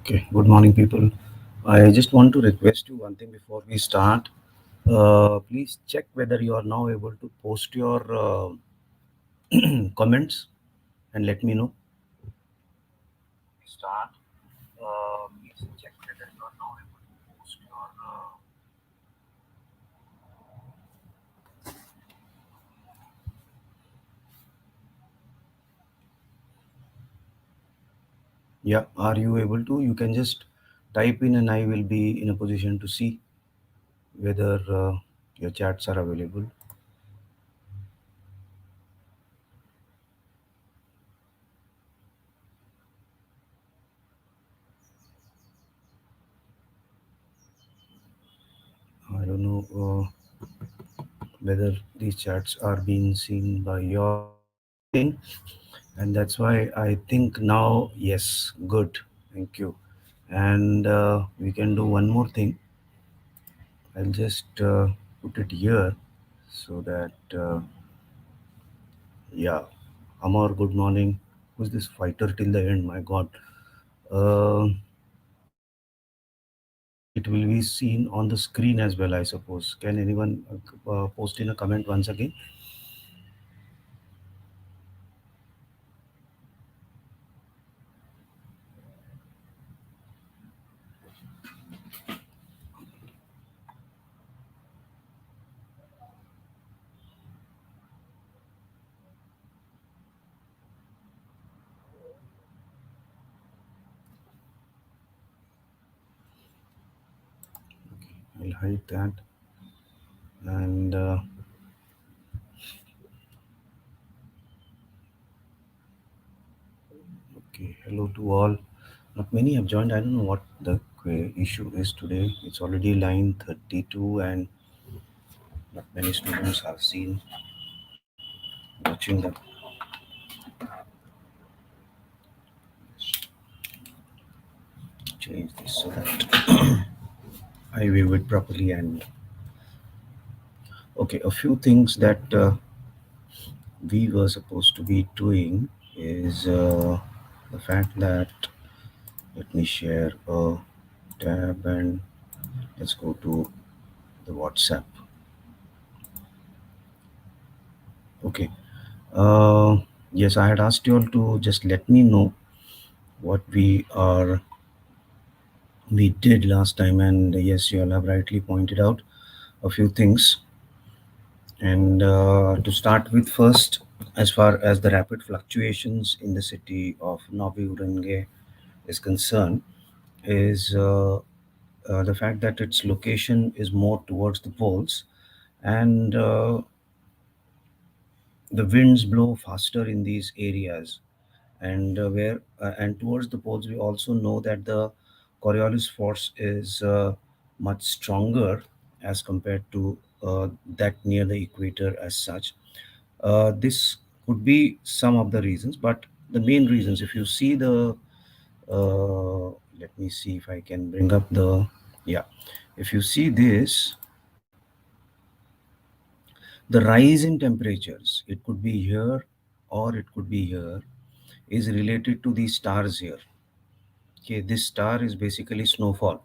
Okay, good morning, people. I just want to request you one thing before we start. Please check whether you are now able to post your comments and let me know. Start. Please check whether you are now able to post your. Yeah, are you able to? You can just type in, and I will be in a position to see whether your chats are available. I don't know whether these chats are being seen by your screen. And that's why I think now, yes, good, thank you. And we can do one more thing. I'll just put it here so that, yeah, Amar, good morning. Who's this fighter till the end? My God. Uh, it will be seen on the screen as well, I suppose. Can anyone post in a comment once again? I'll hide that. And okay, hello to all. Not many have joined. I don't know what the issue is today. It's already line 32, and not many students have seen watching the change this so that I view it properly. And okay, a few things that we were supposed to be doing is the fact that let me share a tab and let's go to the WhatsApp. Okay. Uh, yes, I had asked you all to just let me know what we did last time, and yes, you all have rightly pointed out a few things. And to start with, first, as far as the rapid fluctuations in the city of Novi Urenge is concerned, is the fact that its location is more towards the poles, and the winds blow faster in these areas. And towards the poles, we also know that the Coriolis force is much stronger as compared to that near the equator as such. This could be some of the reasons, but the main reasons, if you see the, let me see if I can bring up the, yeah, if you see this, the rise in temperatures, it could be here or it could be here, is related to these stars here. Okay, this star is basically snowfall.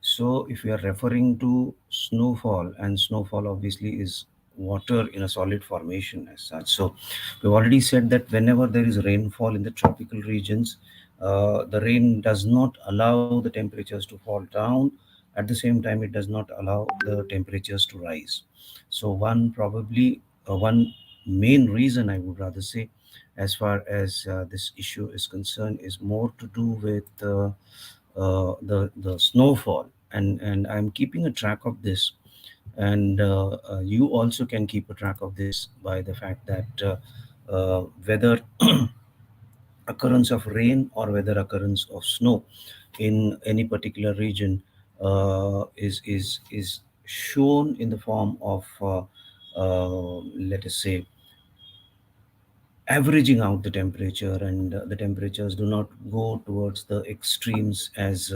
So if we are referring to snowfall, and snowfall obviously is water in a solid formation as such. So we've already said that whenever there is rainfall in the tropical regions, the rain does not allow the temperatures to fall down. At the same time, it does not allow the temperatures to rise. So one main reason, I would rather say, as far as this issue is concerned, is more to do with the snowfall, and I'm keeping a track of this, and you also can keep a track of this by the fact that whether occurrence of rain or whether occurrence of snow in any particular region is shown in the form of let us say averaging out the temperature, and the temperatures do not go towards the extremes as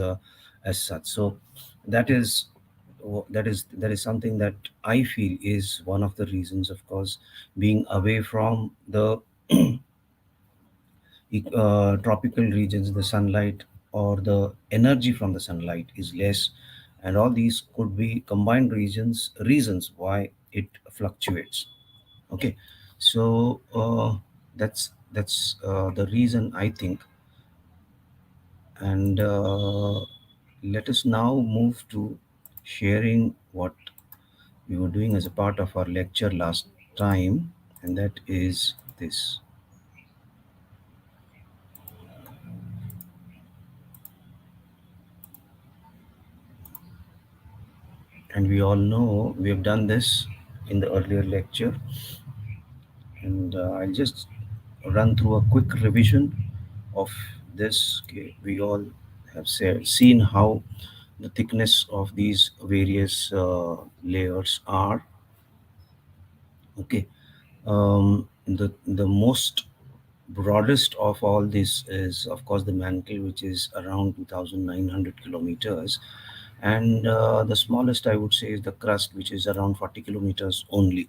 such. So that is that is something that I feel is one of the reasons, of course, being away from the tropical regions, the sunlight or the energy from the sunlight is less, and all these could be combined reasons why it fluctuates. Okay, so that's the reason I think. And let us now move to sharing what we were doing as a part of our lecture last time, and that is this. And we all know we have done this in the earlier lecture, and I'll just run through a quick revision of this. Okay, we all have seen how the thickness of these various layers are. Okay, the most broadest of all this is of course the mantle, which is around 2,900 kilometers, and the smallest I would say is the crust, which is around 40 kilometers only.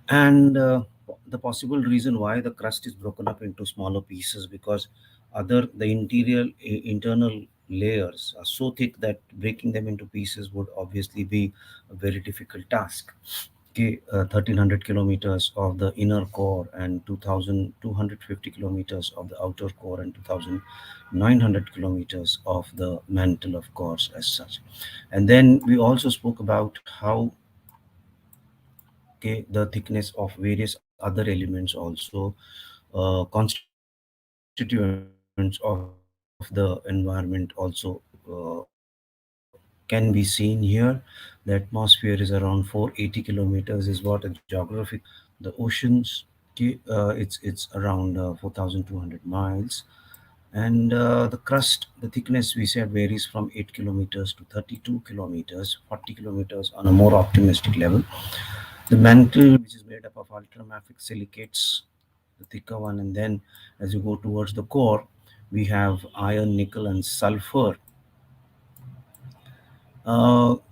And the possible reason why the crust is broken up into smaller pieces, because the internal layers are so thick that breaking them into pieces would obviously be a very difficult task. Okay, 1,300 kilometers of the inner core and 2,250 kilometers of the outer core and 2,900 kilometers of the mantle, of course, as such. And then we also spoke about how, okay, the thickness of various other elements also, constituents of the environment also can be seen here. The atmosphere is around 480 kilometers is what a geographic area is. The oceans, okay, it's around 4,200 miles. And the crust, the thickness we said varies from 8 kilometers to 32 kilometers, 40 kilometers on a more optimistic level. The mantle, which is made up of ultramafic silicates, the thicker one, and then as you go towards the core, we have iron, nickel, and sulfur.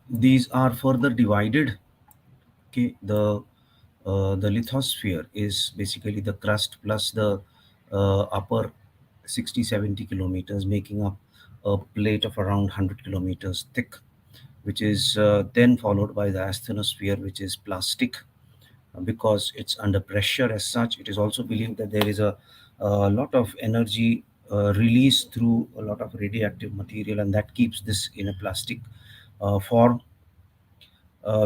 These are further divided. Okay, the lithosphere is basically the crust plus the upper 60 70 kilometers, making up a plate of around 100 kilometers thick, which is then followed by the asthenosphere, which is plastic, because it's under pressure. As such, it is also believed that there is a lot of energy released through a lot of radioactive material, and that keeps this in a plastic form,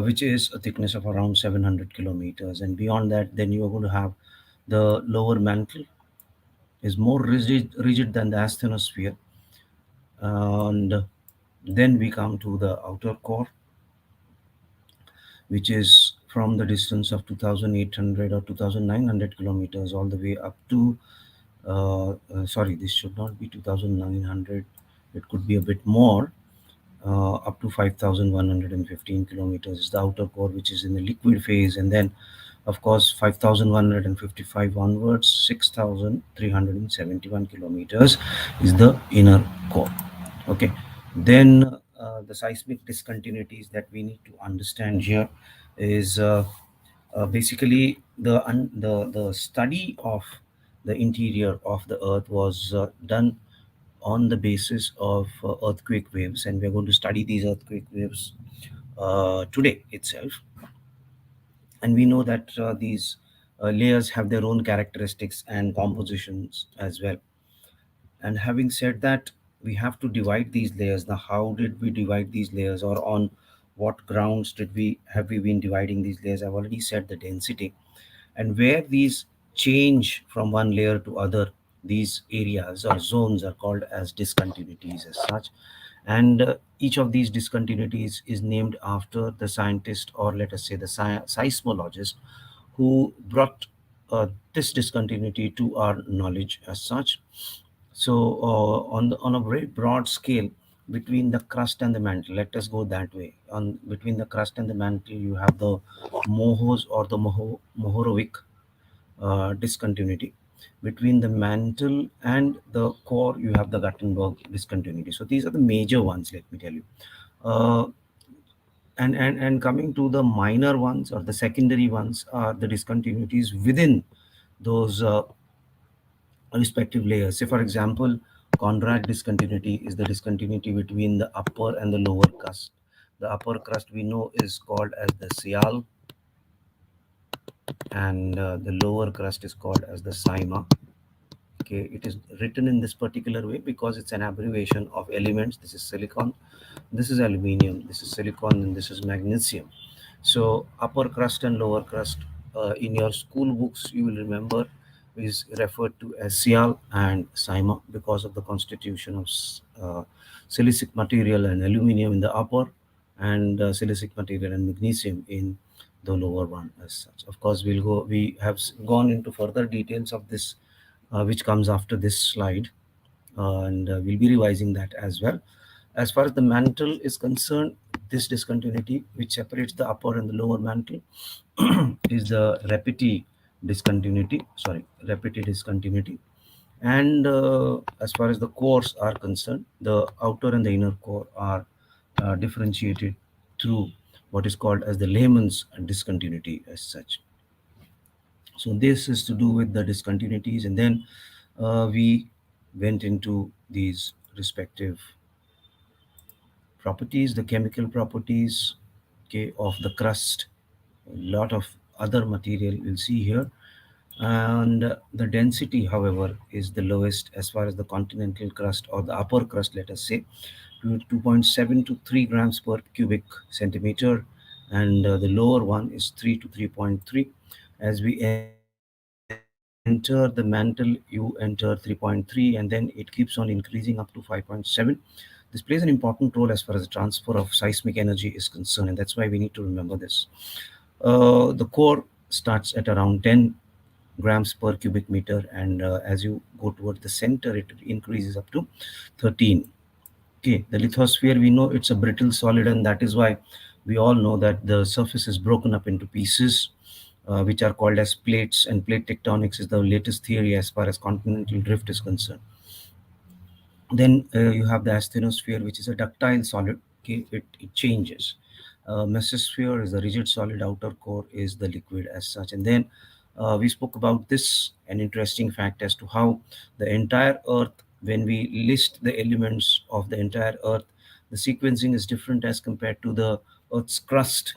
which is a thickness of around 700 kilometers. And beyond that, then you are going to have the lower mantle is more rigid than the asthenosphere. And then we come to the outer core, which is from the distance of 2,800 or 2,900 kilometers all the way up to, sorry, this should not be 2,900, it could be a bit more, up to 5,115 kilometers is the outer core, which is in the liquid phase. And then, of course, 5,155 onwards, 6,371 kilometers is the inner core. Okay, then the seismic discontinuities that we need to understand here is basically the study of the interior of the earth was done on the basis of earthquake waves, and we're going to study these earthquake waves today itself. And we know that these layers have their own characteristics and compositions as well. And having said that, we have to divide these layers. Now, how did we divide these layers, or on what grounds did we have we been dividing these layers? I've already said the density, and where these change from one layer to other, these areas or zones are called as discontinuities as such. And each of these discontinuities is named after the scientist, or let us say the seismologist, who brought this discontinuity to our knowledge as such. So on a very broad scale, between the crust and the mantle, let us go that way. On between the crust and the mantle, you have the Mohos or the Mohorovic discontinuity. Between the mantle and the core, you have the Gutenberg discontinuity. So these are the major ones, let me tell you. Uh, and coming to the minor ones or the secondary ones are the discontinuities within those respective layers. Say, for example, Conrad discontinuity is the discontinuity between the upper and the lower crust. The upper crust we know is called as the Sial, and the lower crust is called as the Saima. Okay, it is written in this particular way because it's an abbreviation of elements. This is silicon, this is aluminium, this is silicon, and this is magnesium. So upper crust and lower crust, in your school books you will remember, is referred to as Sial and Sima because of the constitution of silicic material and aluminium in the upper, and silicic material and magnesium in the lower one as such. Of course, we have gone into further details of this, which comes after this slide, and we'll be revising that as well. As far as the mantle is concerned, this discontinuity, which separates the upper and the lower mantle, is the Rapiti discontinuity. Sorry, Rapiti discontinuity. And as far as the cores are concerned, the outer and the inner core are differentiated through what is called as the layman's discontinuity as such. So this is to do with the discontinuities, and then we went into these respective properties, the chemical properties, okay, of the crust. A lot of other material we'll see here, and the density, however, is the lowest as far as the continental crust or the upper crust, let us say, to 2.7 to 3 grams per cubic centimeter, and the lower one is 3 to 3.3. As we enter the mantle, you enter 3.3, and then it keeps on increasing up to 5.7. This plays an important role as far as the transfer of seismic energy is concerned, and that's why we need to remember this. The core starts at around 10 grams per cubic meter, and as you go towards the center, it increases up to 13. Okay, the lithosphere, we know it's a brittle solid, and that is why we all know that the surface is broken up into pieces, which are called as plates, and plate tectonics is the latest theory as far as continental drift is concerned. Then you have the asthenosphere, which is a ductile solid. Okay, it changes. Mesosphere is the rigid solid, outer core is the liquid as such. And then we spoke about this, an interesting fact as to how the entire Earth, when we list the elements of the entire Earth, the sequencing is different as compared to the Earth's crust,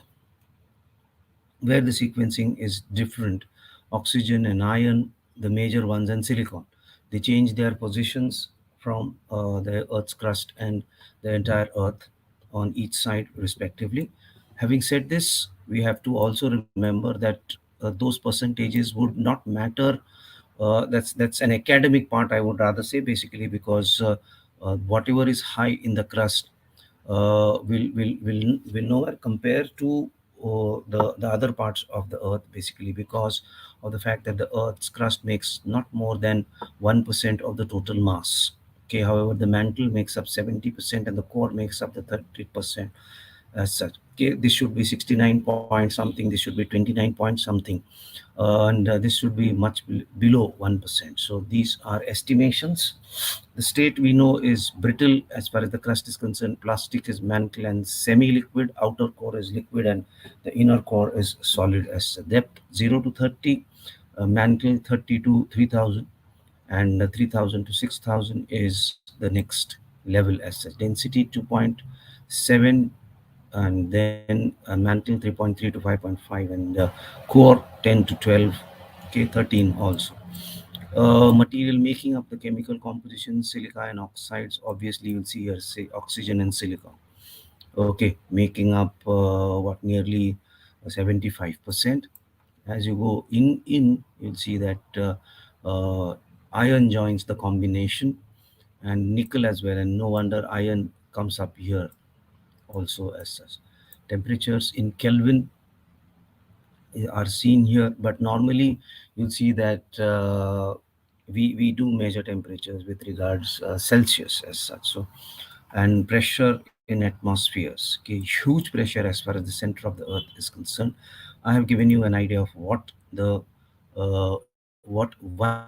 where the sequencing is different. Oxygen and iron, the major ones, and silicon. They change their positions from the Earth's crust and the entire Earth on each side, respectively. Having said this, we have to also remember that those percentages would not matter. That's an academic part, I would rather say, basically, because whatever is high in the crust will nowhere compare to the other parts of the earth, basically because of the fact that the earth's crust makes not more than 1% of the total mass. Okay, however, the mantle makes up 70% and the core makes up the 30% as such. Okay, this should be 69 point something, this should be 29 point something, and this should be much below 1%. So these are estimations. The state we know is brittle as far as the crust is concerned. Plastic is mantle and semi-liquid. Outer core is liquid, and the inner core is solid as depth 0 to 30. Mantle 30 to 3000, and 3000 to 6000 is the next level as such. Density 2.7, and then mantle 3.3 to 5.5, and core 10 to 12, okay, 13 also. Material making up the chemical composition, silica and oxides. Obviously, you'll see here, say, oxygen and silicon. Okay, making up what, nearly 75%. As you go in, you'll see that iron joins the combination, and nickel as well. And no wonder iron comes up here also as such. Temperatures in Kelvin are seen here, but normally you'll see that we do measure temperatures with regards Celsius as such. So, and pressure in atmospheres. Okay, huge pressure as far as the center of the Earth is concerned. I have given you an idea of what the what 1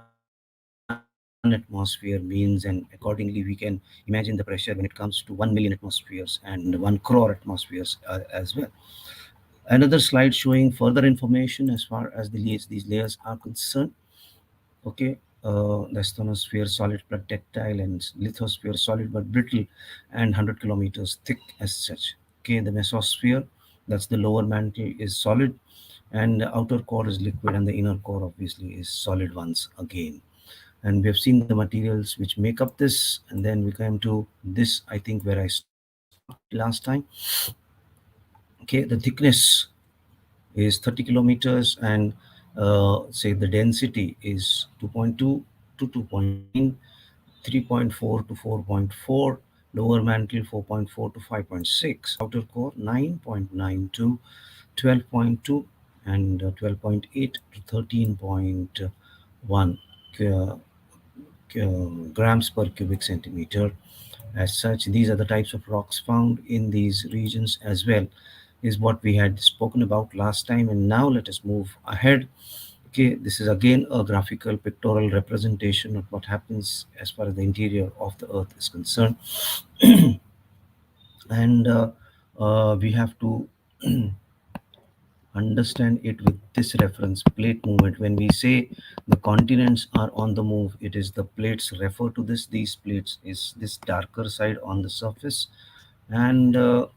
atmosphere means, and accordingly we can imagine the pressure when it comes to 1 million atmospheres and 1 crore atmospheres as well. Another slide showing further information as far as these layers are concerned. Okay, the asthenosphere solid but tactile, and lithosphere solid but brittle and 100 kilometers thick as such. Okay, the mesosphere, that's the lower mantle, is solid, and the outer core is liquid, and the inner core obviously is solid once again. And we have seen the materials which make up this, and then we came to this, I think, where I stopped last time. Okay, the thickness is 30 kilometers, and say the density is 2.2 to 2.9, 3.4 to 4.4, lower mantle 4.4 to 5.6, outer core 9.9 to 12.2, and 12.8 to 13.1 grams per cubic centimeter. As such, these are the types of rocks found in these regions as well, is what we had spoken about last time. And now let us move ahead. Okay, this is again a graphical pictorial representation of what happens as far as the interior of the earth is concerned. And we have to understand it with this reference: plate movement. When we say the continents are on the move, it is the plates refer to this. These plates is this darker side on the surface, and I'll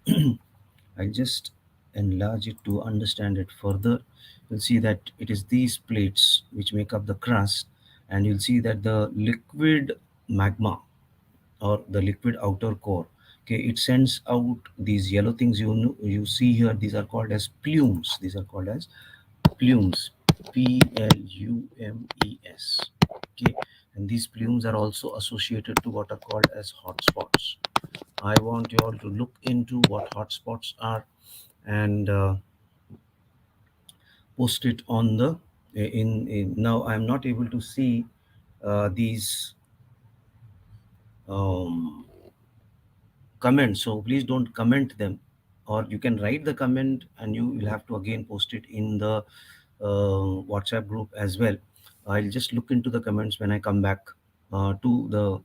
just enlarge it to understand it further. You'll see that it is these plates which make up the crust, and you'll see that the liquid magma, or the liquid outer core, okay, it sends out these yellow things you see here. These are called as plumes. These are called as plumes, plumes. Okay, and these plumes are also associated to what are called as hotspots. I want you all to look into what hotspots are, and post it on the in now I'm not able to see these um, comments, so please don't comment them, or you can write the comment and you will have to again post it in the WhatsApp group as well. I'll just look into the comments when I come back to the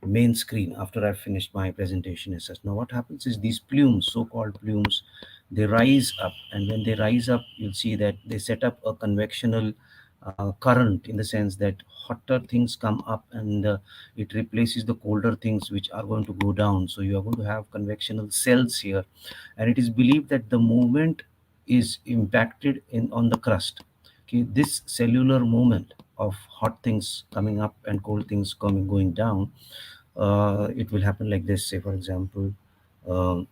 main screen after I've finished my presentation as such. Now, what happens is these plumes, so-called plumes, they rise up, and when they rise up, you'll see that they set up a convectional current, in the sense that hotter things come up, and it replaces the colder things which are going to go down. So you are going to have convectional cells here, and it is believed that the movement is impacted in on the crust. Okay, this cellular movement of hot things coming up and cold things coming going down, it will happen like this. Say, for example, um,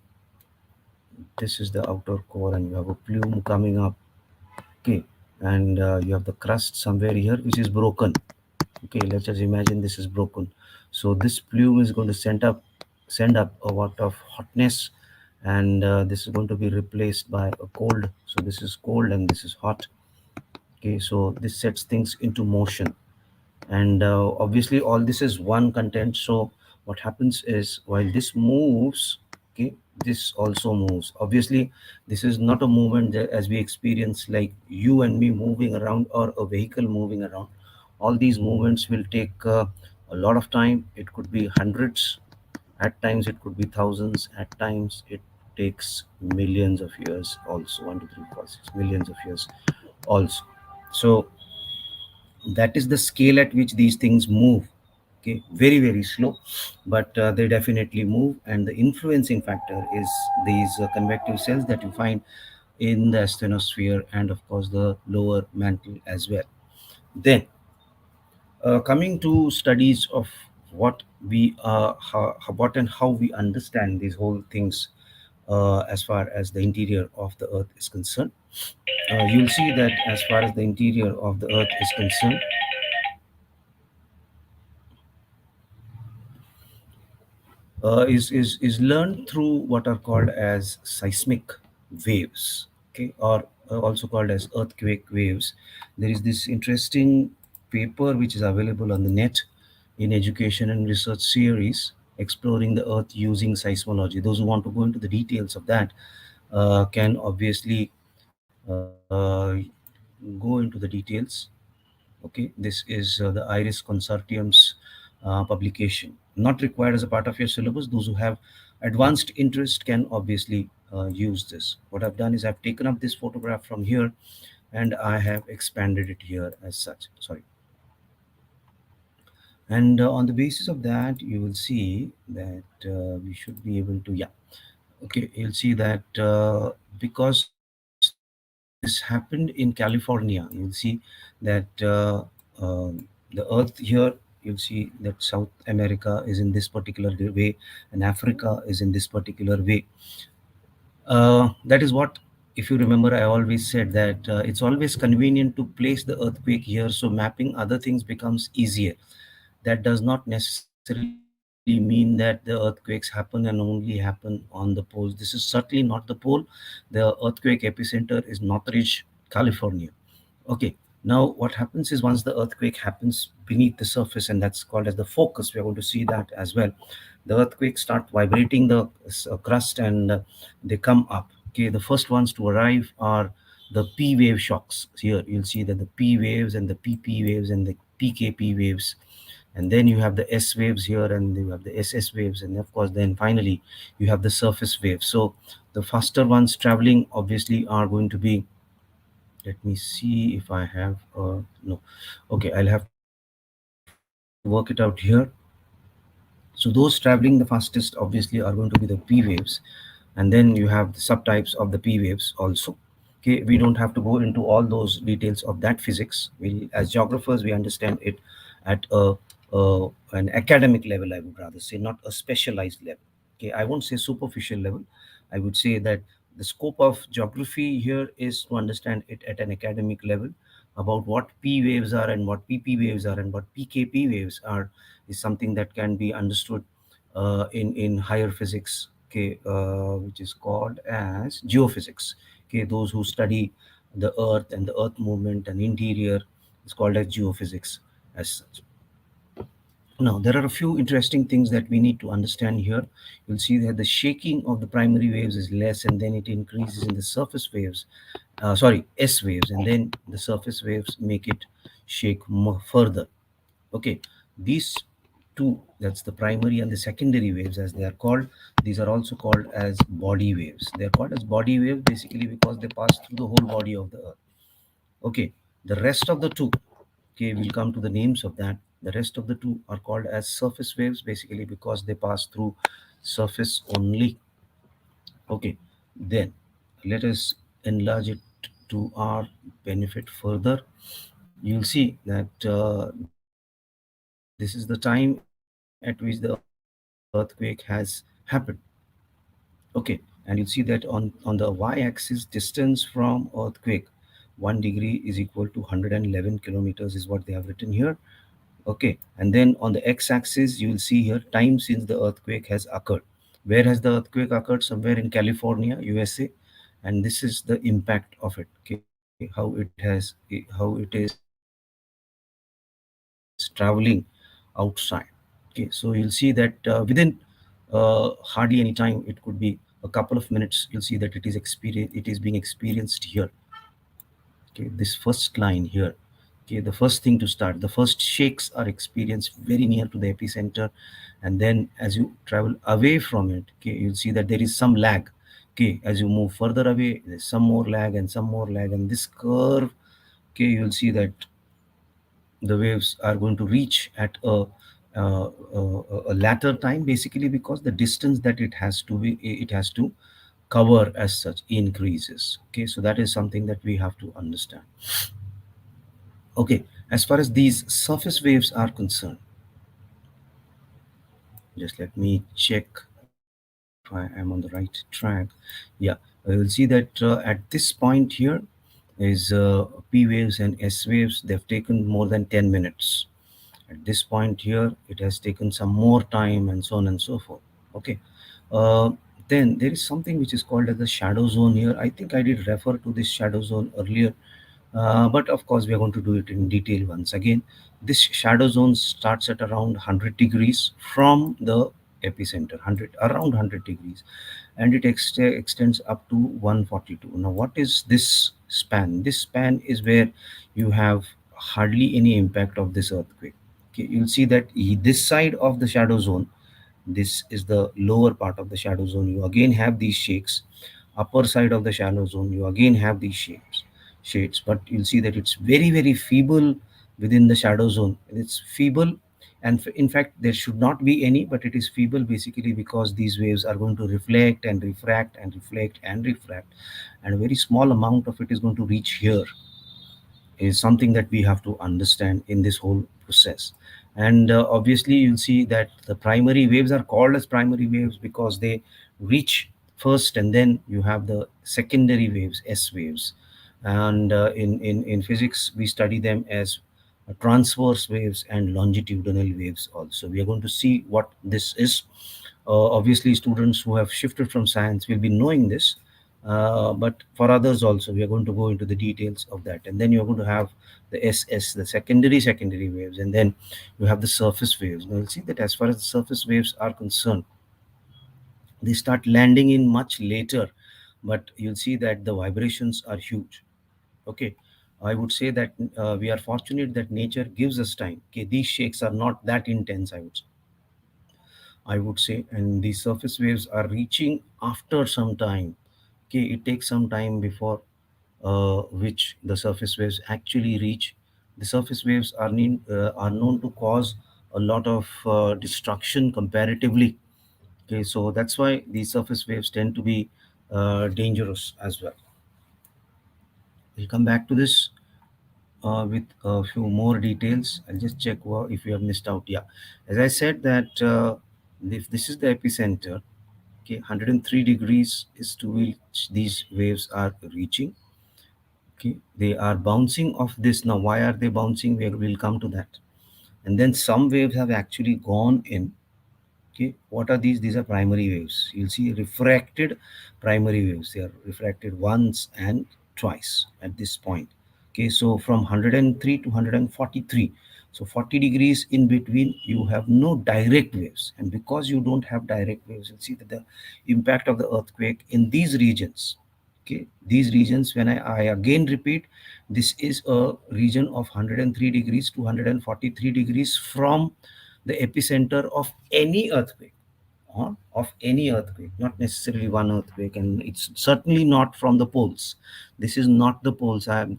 this is the outer core, and you have a plume coming up. Okay, and you have the crust somewhere here which is broken. Okay, let's just imagine this is broken. So this plume is going to send up a lot of hotness, and this is going to be replaced by a cold. So this is cold and this is hot. Okay, so this sets things into motion, and obviously all this is one content. So what happens is, while this moves, okay, this also moves. Obviously, this is not a movement that, as we experience, like you and me moving around or a vehicle moving around. All these movements will take a lot of time. It could be hundreds, at times it could be thousands, at times it takes millions of years also. 1 2 3 4 6 millions of years also. So that is the scale at which these things move. Okay, very very slow, but they definitely move, and the influencing factor is these convective cells that you find in the asthenosphere, and of course the lower mantle as well. Then coming to studies of what we what and how we understand these whole things as far as the interior of the earth is concerned, you'll see that as far as the interior of the earth is concerned, is learned through what are called as seismic waves, okay, or also called as earthquake waves. There is this interesting paper which is available on the net in education and research series, exploring the earth using seismology. Those who want to go into the details of that can obviously go into the details. Okay, this is the Iris Consortium's publication. Not required as a part of your syllabus. Those who have advanced interest can obviously use this. What I've done is I've taken up this photograph from here, and I have expanded it here as such. Sorry. And on the basis of that, you will see that we should be able to, yeah, okay, you'll see that because this happened in California, you'll see that the earth here, you'll see that South America is in this particular way, and Africa is in this particular way. That is what, if you remember, I always said that it's always convenient to place the earthquake here, so mapping other things becomes easier. That does not necessarily mean that the earthquakes happen and only happen on the poles. This is certainly not the pole. The earthquake epicenter is Northridge, California. Okay. Now, what happens is once the earthquake happens beneath the surface, and that's called as the focus, we are going to see that as well. The earthquakes start vibrating the crust, and they come up. Okay. The first ones to arrive are the P wave shocks. Here, you'll see that the P waves and the PP waves and the PKP waves, and then you have the S waves here, and you have the SS waves, and of course then finally you have the surface waves. So the faster ones traveling obviously are going to be, let me see if I have no, okay, I'll have to work it out here. So those traveling the fastest obviously are going to be the P waves, and then you have the subtypes of the P waves also. Okay, we don't have to go into all those details of that physics. We, as geographers, we understand it at an academic level, I would rather say, not a specialized level. Okay, I won't say superficial level. I would say that the scope of geography here is to understand it at an academic level. About what P waves are and what PP waves are and what PKP waves are is something that can be understood in higher physics, okay, which is called as geophysics. Okay, those who study the earth and the earth movement and interior is called as geophysics as such. Now, there are a few interesting things that we need to understand here. You'll see that the shaking of the primary waves is less, and then it increases in the surface waves, sorry, S waves, and then the surface waves make it shake more further. Okay, these two, that's the primary and the secondary waves as they are called, these are also called as body waves. They are called as body waves basically because they pass through the whole body of the earth. Okay, the rest of the two, okay, we'll come to the names of that. The rest of the two are called as surface waves basically because they pass through surface only. Okay, then let us enlarge it to our benefit further. You'll see that this is the time at which the earthquake has happened. Okay, and you'll see that on the y-axis, distance from earthquake, 1 degree is equal to 111 kilometers is what they have written here. Okay, and then on the x-axis you will see here time since the earthquake has occurred. Where has the earthquake occurred? Somewhere in California, USA, and this is the impact of it. Okay, how it is traveling outside. Okay, so you'll see that within hardly any time, it could be a couple of minutes, you'll see that it is being experienced here. Okay, this first line here. Okay, the first thing to start, the first shakes are experienced very near to the epicenter, and then as you travel away from it, okay, you'll see that there is some lag. Okay, as you move further away, there's some more lag and some more lag, and this curve, okay, you'll see that the waves are going to reach at a later time basically because the distance that it has to cover as such increases. Okay, so that is something that we have to understand. Okay, as far as these surface waves are concerned, just let me check if I am on the right track. Yeah, you'll see that at this point here is P waves and S waves. They've taken more than 10 minutes. At this point here, it has taken some more time and so on and so forth. Okay. Uh, then there is something which is called as the shadow zone here. I think I did refer to this shadow zone earlier, but of course we are going to do it in detail once again. This shadow zone starts at around 100 degrees from the epicenter, 100 around 100 degrees, and it extends up to 142. Now, what is this span? This span is where you have hardly any impact of this earthquake. Okay, you'll see that this side of the shadow zone, this is the lower part of the shadow zone, you again have these shakes. Upper side of the shadow zone, you again have these shades, but you'll see that it's very feeble within the shadow zone. It's feeble And in fact there should not be any, but it is feeble basically because these waves are going to reflect and refract and reflect and refract, and a very small amount of it is going to reach here, is something that we have to understand in this whole process. And obviously you'll see that the primary waves are called as primary waves because they reach first, and then you have the secondary waves, S waves. And in physics we study them as transverse waves and longitudinal waves also. We are going to see what this is. Obviously students who have shifted from science will be knowing this, but for others also we are going to go into the details of that. And then you're going to have the SS, the secondary waves, and then you have the surface waves. Now you'll see that as far as the surface waves are concerned, they start landing in much later, but you'll see that the vibrations are huge. Okay, I would say that we are fortunate that nature gives us time. Okay, these shakes are not that intense, I would say, and the surface waves are reaching after some time. Okay, it takes some time before which the surface waves actually reach. The surface waves are known to cause a lot of destruction comparatively. Okay, so that's why these surface waves tend to be dangerous as well. We'll come back to this with a few more details. I'll just check if you have missed out. Yeah, as I said that if this is the epicenter, okay, 103 degrees is to which these waves are reaching. Okay, they are bouncing off this. Now why are they bouncing? We'll come to that. And then some waves have actually gone in. Okay, what are these? These are primary waves. You'll see refracted primary waves. They are refracted once and twice at this point. Okay, so from 103 to 143, so 40 degrees in between, you have no direct waves. And because you don't have direct waves, you'll see that the impact of the earthquake in these regions, okay, these regions, when I again repeat, this is a region of 103 degrees to 143 degrees from the epicenter of any earthquake, of any earthquake, not necessarily one earthquake, and it's certainly not from the poles. This is not the poles. I'm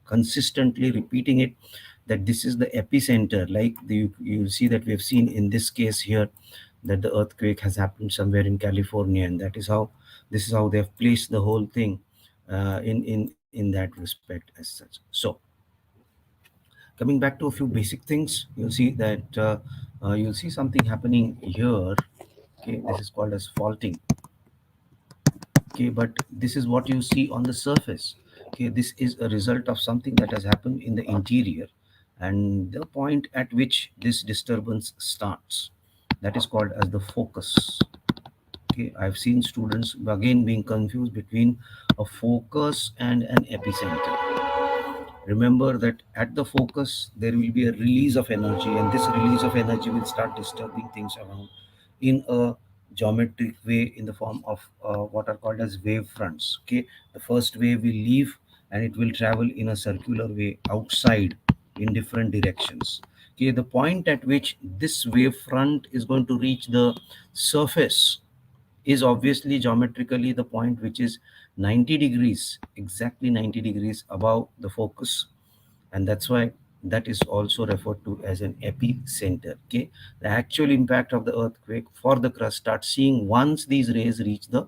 consistently repeating it, that this is the epicenter. Like you see that we have seen in this case here that the earthquake has happened somewhere in California, and that is how this is how they have placed the whole thing in that respect as such. So coming back to a few basic things, you'll see that you'll see something happening here. Okay, this is called as faulting. Okay, but this is what you see on the surface. Okay, this is a result of something that has happened in the interior, and the point at which this disturbance starts, that is called as the focus. Okay, I've seen students again being confused between a focus and an epicenter. Remember that at the focus there will be a release of energy, and this release of energy will start disturbing things around in a geometric way in the form of what are called as wave fronts. Okay, the first wave will leave and it will travel in a circular way outside in different directions. Okay, the point at which this wave front is going to reach the surface is obviously geometrically the point which is 90 degrees, exactly 90 degrees above the focus, and that's why that is also referred to as an epicenter. Okay, the actual impact of the earthquake for the crust starts seeing once these rays reach the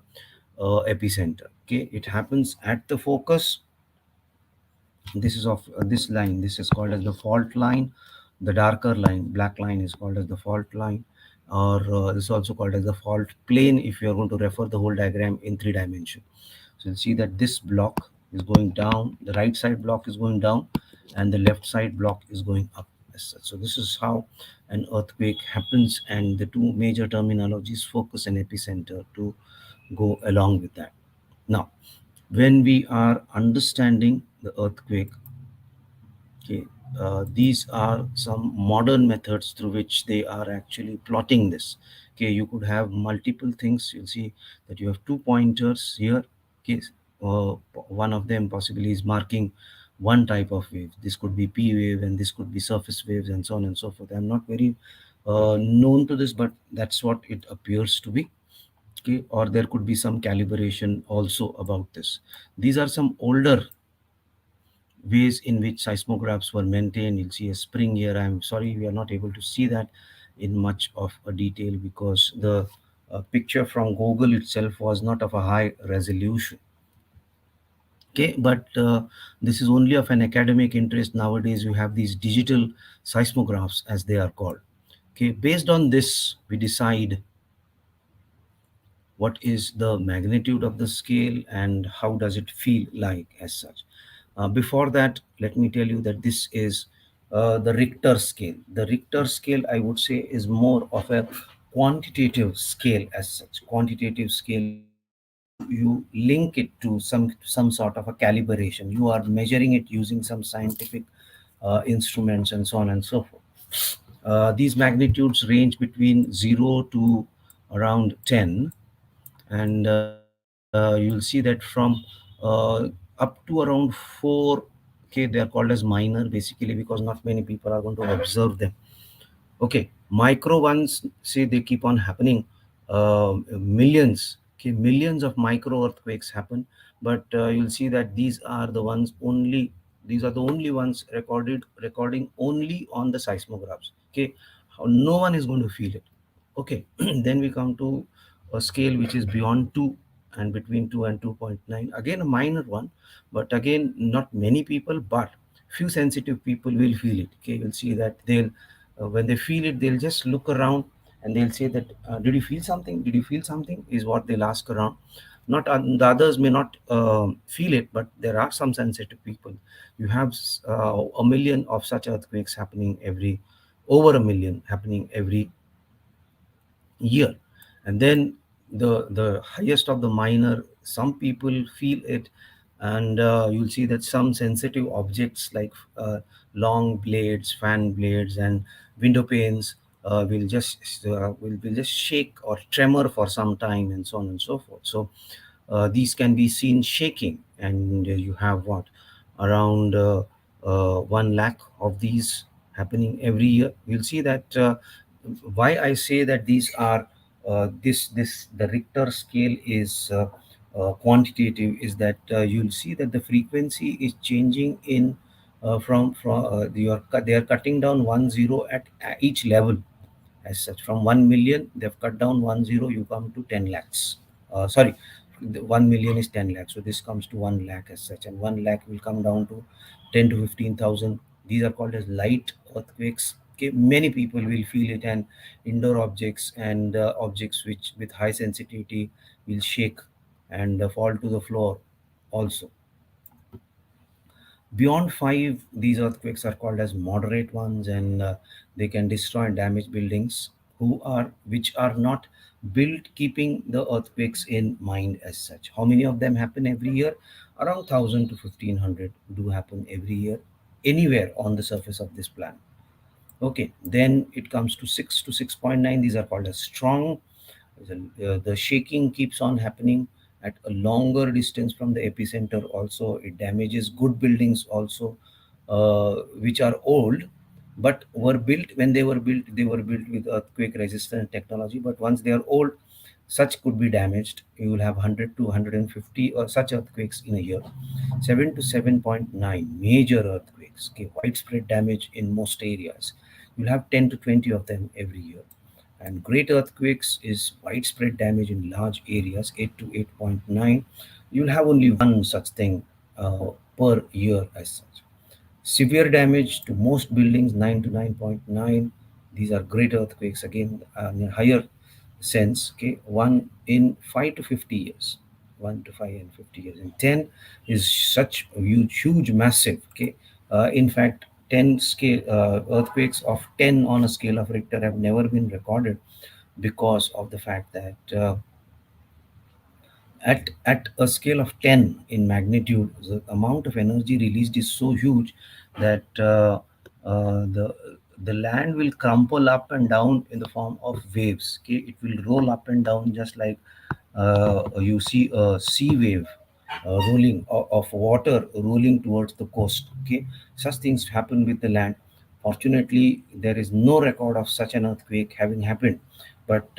epicenter. Okay, it happens at the focus. This is of this line, this is called as the fault line. The darker line, black line, is called as the fault line, or this is also called as the fault plane if you are going to refer the whole diagram in 3 dimension. So you'll see that this block is going down, the right side block is going down, and the left side block is going up as such. So this is how an earthquake happens, and the two major terminologies, focus and epicenter, to go along with that. Now when we are understanding the earthquake, okay, these are some modern methods through which they are actually plotting this. Okay, you could have multiple things. You'll see that you have two pointers here. Okay, one of them possibly is marking one type of wave. This could be P wave, and this could be surface waves, and so on and so forth. I'm not very known to this, but that's what it appears to be. Okay, or there could be some calibration also about this. These are some older ways in which seismographs were maintained. You'll see a spring here. I'm sorry we are not able to see that in much of a detail because the picture from Google itself was not of a high resolution. Okay, but this is only of an academic interest. Nowadays, you have these digital seismographs, as they are called. Okay, based on this, we decide what is the magnitude of the scale and how does it feel like as such. Before that, let me tell you that this is the Richter scale. The Richter scale, I would say, is more of a quantitative scale as such. Quantitative scale means you link it to some sort of a calibration. You are measuring it using some scientific instruments and so on and so forth. These magnitudes range between 0 to around 10, and you'll see that from up to around 4. Okay, they are called as minor basically because not many people are going to observe them. Okay, micro ones, say they keep on happening, millions. Okay, millions of micro earthquakes happen, but you'll see that these are the only ones recording only on the seismographs. Okay, no one is going to feel it. Okay, then we come to a scale which is beyond 2 and between 2 and 2.9. Again, a minor one, but again, not many people, but few sensitive people will feel it. Okay, you'll see that they'll when they feel it, they'll just look around and they'll say that, "Did you feel something? Did you feel something?" Is what they'll ask around. Not the others may not feel it, but there are some sensitive people. You have a million of such earthquakes happening every, over a million happening every year. And then the highest of the minor, some people feel it. And you'll see that some sensitive objects like long blades, fan blades, and window panes will just shake or tremor for some time, and so on and so forth. So these can be seen shaking, and you have what, around 1 lakh of these happening every year. You'll see that why I say that these are this the Richter scale is quantitative is that you'll see that the frequency is changing in from they are cutting down 1 0 at each level. As such, from 1 million they've cut down 1 0, you come to 10 lakhs. Sorry, the 1 million is 10 lakhs, so this comes to 1 lakh as such, and 1 lakh will come down to 10 to 15,000. These are called as light earthquakes. Okay, many people will feel it, and indoor objects and objects which with high sensitivity will shake and fall to the floor also. Beyond 5, these earthquakes are called as moderate ones, and they can destroy and damage buildings which are not built keeping the earthquakes in mind as such. How many of them happen every year? Around 1,000 to 1,500 do happen every year anywhere on the surface of this planet. Okay, then it comes to 6 to 6.9. These are called as strong. The shaking keeps on happening at a longer distance from the epicenter. Also, it damages good buildings also, which are old, but were built when they were built. They were built with earthquake resistant technology. But once they are old, such could be damaged. You will have 100 to 150 or such earthquakes in a year. 7 to 7.9 major earthquakes. Okay, widespread damage in most areas. You'll have 10 to 20 of them every year. And great earthquakes is widespread damage in large areas, 8 to 8.9. You'll have only one such thing per year as such. Severe damage to most buildings, 9 to 9.9. These are great earthquakes, again, in a higher sense. Okay, 1 in 5 to 50 years. 1 to 5 and 50 years. And 10 is such a huge, massive. Okay, in fact, 10 scale earthquakes of 10 on a scale of Richter have never been recorded because of the fact that at a scale of 10 in magnitude, the amount of energy released is so huge that uh, the the land will crumple up and down in the form of waves. Okay, it will roll up and down just like you see a sea wave rolling of water rolling towards the coast. Okay, such things happen with the land. Fortunately, there is no record of such an earthquake having happened, but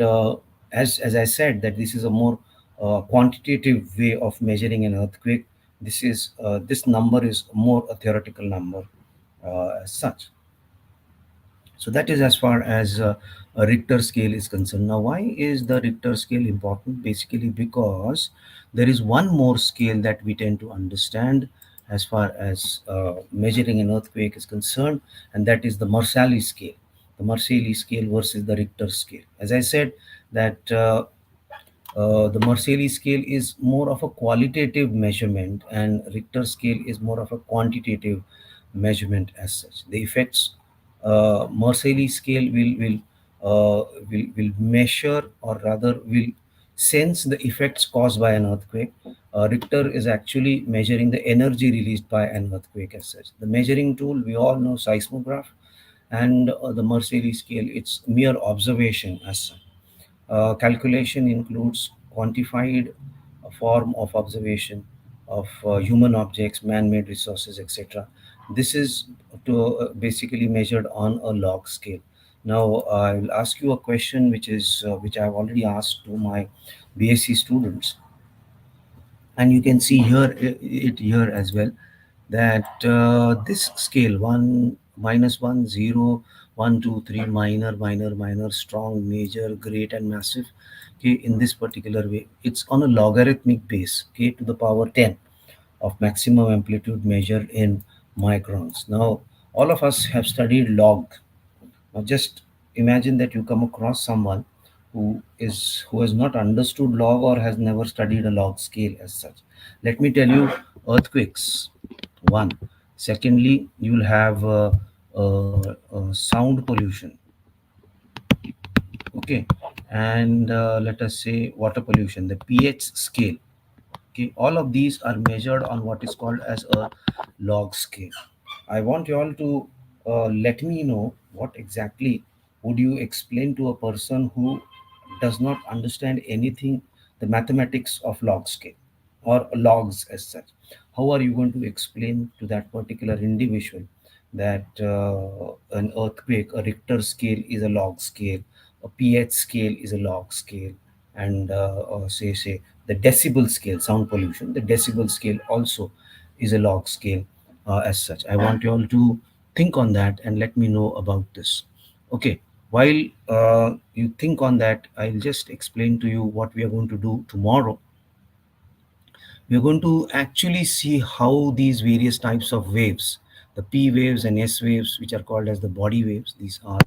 as I said, that this is a more quantitative way of measuring an earthquake. This number is more a theoretical number as such. So that is as far as a Richter scale is concerned. Now, why is the Richter scale important? Basically, because there is one more scale that we tend to understand as far as measuring an earthquake is concerned, and that is the Marshall scale. The Marshall scale versus the Richter scale. As I said, that the Marcelli scale is more of a qualitative measurement, and Richter scale is more of a quantitative measurement as such. The effects, Marcelli scale will measure, or rather will sense the effects caused by an earthquake. Richter is actually measuring the energy released by an earthquake as such. The measuring tool, we all know seismograph, and the Marcelli scale, it's mere observation as such. Calculation includes quantified form of observation of human objects, man-made resources, etc. This is basically measured on a log scale. Now, I will ask you a question, which I've already asked to my BSc students, and you can see here it here as well, that this scale, 1 minus 1 0 1 2 3, minor minor minor, strong, major, great, and massive, okay, in this particular way, it's on a logarithmic base, okay, to the power 10 of maximum amplitude measured in microns. Now, all of us have studied log. Now, just imagine that you come across someone who has not understood log or has never studied a log scale as such. Let me tell you, earthquakes. One. Secondly, you'll have sound pollution. Okay, and let us say water pollution. The pH scale. Okay, all of these are measured on what is called as a log scale. I want you all to let me know what exactly would you explain to a person who does not understand anything, the mathematics of log scale or logs as such. How are you going to explain to that particular individual that an earthquake, a Richter scale is a log scale, a pH scale is a log scale, and say the decibel scale, sound pollution, the decibel scale also is a log scale as such. I want you all to think on that and let me know about this. Okay, while you think on that, I'll just explain to you what we are going to do tomorrow. We are going to actually see how these various types of waves, the P waves and S waves, which are called as the body waves, these are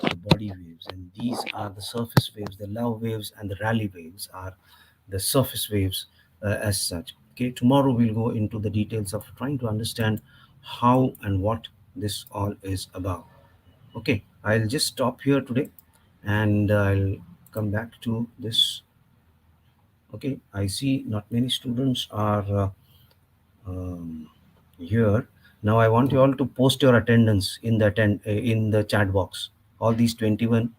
the body waves, and these are the surface waves. The love waves and the rally waves are the surface waves as such. Okay, tomorrow we'll go into the details of trying to understand how and what this all is about. Okay, I'll just stop here today, and I'll come back to this. Okay, I see not many students are um, here. Now I want you all to post your attendance in the in the chat box. All these 21,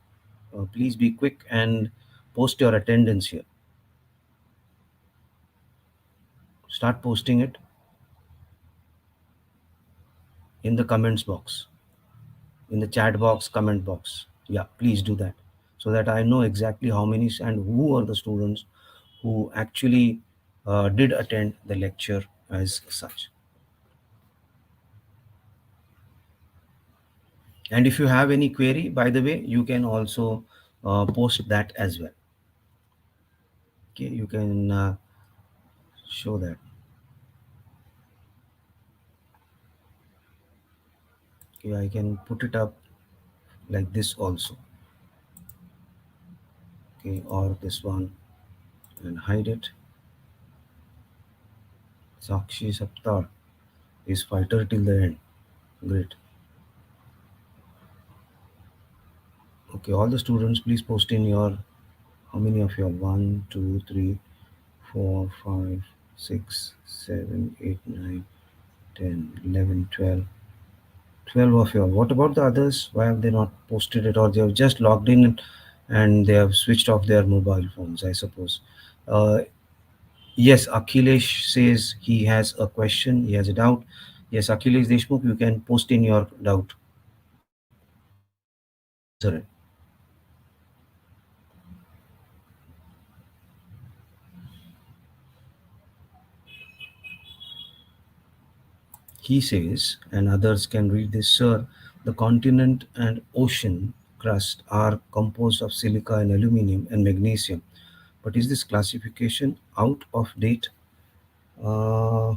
please be quick and post your attendance here. Start posting it in the comments box, in the chat box, comment box. Yeah, please do that, so that I know exactly how many and who are the students who actually did attend the lecture as such. And if you have any query, by the way, you can also post that as well. Okay, you can show that. Okay, I can put it up like this also. Okay, or this one, and hide it. Sakshi Saptar is fighter till the end. Great. Okay, all the students, please post in your, how many of you are? 1, 2, 3, 4, 5, 6, 7, 8, 9, 10, 11, 12. 12 of you all. What about the others? Why have they not posted it, or they have just logged in and they have switched off their mobile phones, I suppose? Uh, yes, Akhilesh says he has a question, he has a doubt. Yes, Akhilesh Deshmukh, you can post in your doubt. I'll answer it. He says, and others can read this, sir, the continent and ocean crust are composed of silica and aluminum and magnesium. But is this classification out of date? Uh,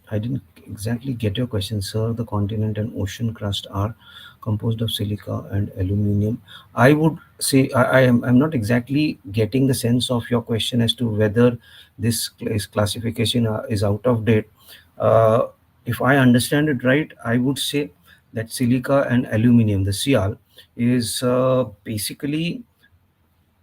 I didn't exactly get your question, sir. The continent and ocean crust are composed of silica and aluminum. I would say I'm not exactly getting the sense of your question as to whether this classification is out of date. Uh, if I understand it right, I would say that silica and aluminum, the Cl, is basically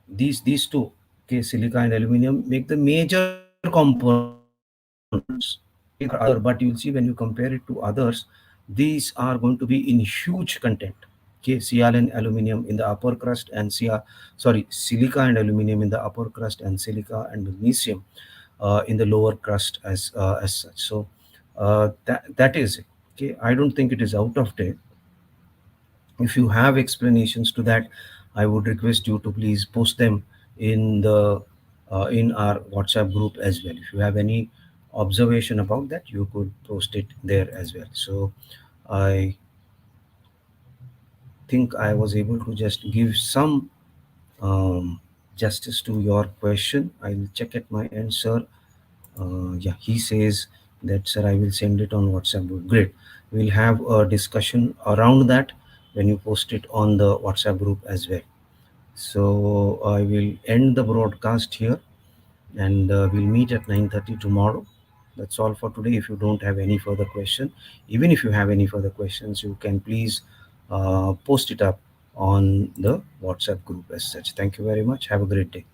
these two, okay, silica and aluminum make the major components. Okay, there are other, but you'll see when you compare it to others, these are going to be in huge content. Okay, Cl and aluminum in the upper crust, and silica and aluminum in the upper crust, and silica and magnesium in the lower crust as such. So that is it. Okay, I don't think it is out of date. If you have explanations to that, I would request you to please post them in the in our WhatsApp group as well. If you have any observation about that, you could post it there as well. So I think I was able to just give some um, justice to your question. I'll check at my end, sir. Yeah, he says that, sir, I will send it on WhatsApp group. Great. We'll have a discussion around that when you post it on the WhatsApp group as well. So I will end the broadcast here, and we'll meet at 9:30 tomorrow. That's all for today. If you don't have any further question, even if you have any further questions, you can please post it up on the WhatsApp group as such. Thank you very much. Have a great day.